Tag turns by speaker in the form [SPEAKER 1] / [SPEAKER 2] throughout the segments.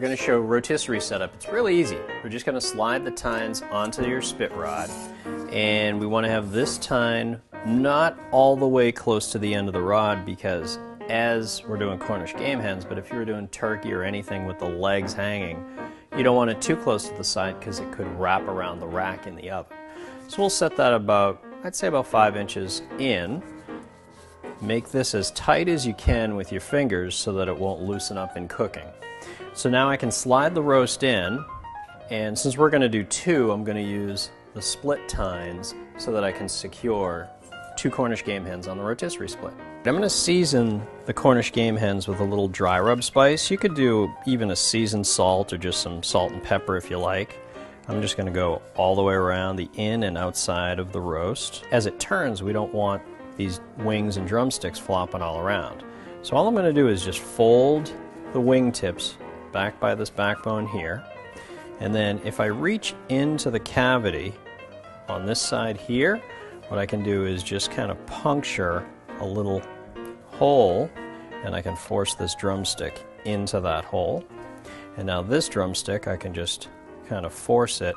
[SPEAKER 1] going to show rotisserie setup. It's really easy. We're just going to slide the tines onto your spit rod, and we want to have this tine not all the way close to the end of the rod, because as we're doing Cornish game hens, but if you were doing turkey or anything with the legs hanging, you don't want it too close to the side because it could wrap around the rack in the oven. So we'll set that about, I'd say about 5 inches in. Make this as tight as you can with your fingers so that it won't loosen up in cooking. So now I can slide the roast in, and since we're going to do 2, I'm going to use the split tines so that I can secure 2 Cornish game hens on the rotisserie split. I'm going to season the Cornish game hens with a little dry rub spice. You could do even a seasoned salt or just some salt and pepper if you like. I'm just going to go all the way around the in and outside of the roast. As it turns, we don't want these wings and drumsticks flopping all around. So all I'm going to do is just fold the wing tips back by this backbone here, and then if I reach into the cavity on this side here, what I can do is just kind of puncture a little hole, and I can force this drumstick into that hole. And now this drumstick, I can just kind of force it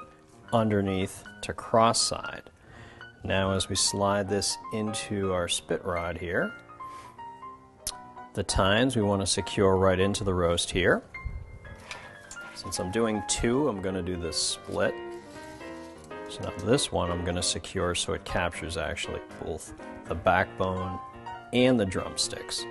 [SPEAKER 1] underneath to cross side. Now as we slide this into our spit rod here, the tines we want to secure right into the roast here. Since I'm doing 2, I'm going to do this split. So now this one I'm going to secure so it captures actually both the backbone and the drumsticks.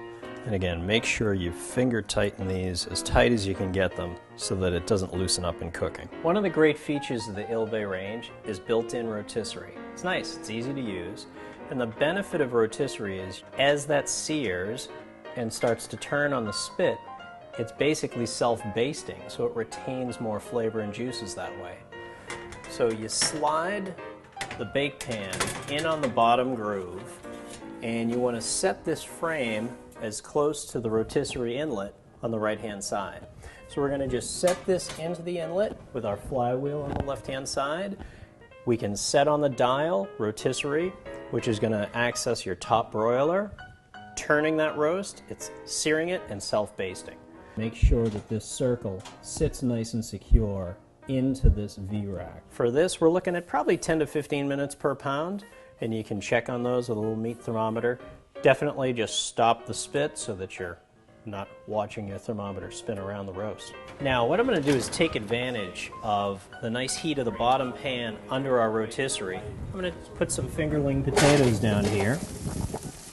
[SPEAKER 1] And again, make sure you finger tighten these as tight as you can get them so that it doesn't loosen up in cooking. One of the great features of the ILVE range is built-in rotisserie. It's nice, it's easy to use, and the benefit of rotisserie is as that sears and starts to turn on the spit, it's basically self-basting, so it retains more flavor and juices that way. So you slide the bake pan in on the bottom groove, and you want to set this frame as close to the rotisserie inlet on the right-hand side. So we're going to just set this into the inlet with our flywheel on the left-hand side. We can set on the dial rotisserie, which is going to access your top broiler. Turning that roast, it's searing it and self-basting. Make sure that this circle sits nice and secure into this V-rack. For this, we're looking at probably 10 to 15 minutes per pound, and you can check on those with a little meat thermometer. Definitely just stop the spit so that you're not watching your thermometer spin around the roast. Now what I'm going to do is take advantage of the nice heat of the bottom pan under our rotisserie. I'm going to put some fingerling potatoes down here.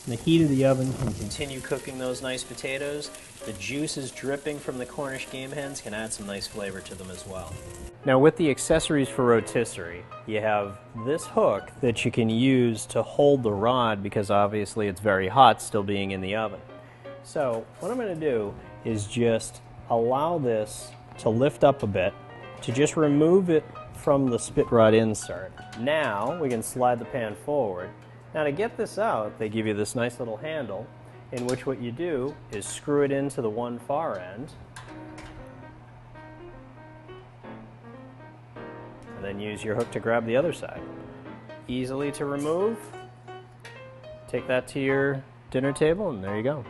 [SPEAKER 1] The heat of the oven can continue cooking those nice potatoes. The juices dripping from the Cornish game hens can add some nice flavor to them as well. Now with the accessories for rotisserie, you have this hook that you can use to hold the rod because obviously it's very hot still being in the oven. So what I'm going to do is just allow this to lift up a bit to just remove it from the spit rod insert. Now we can slide the pan forward. Now to get this out, they give you this nice little handle in which what you do is screw it into the one far end and then use your hook to grab the other side. Easily to remove. Take that to your dinner table and there you go.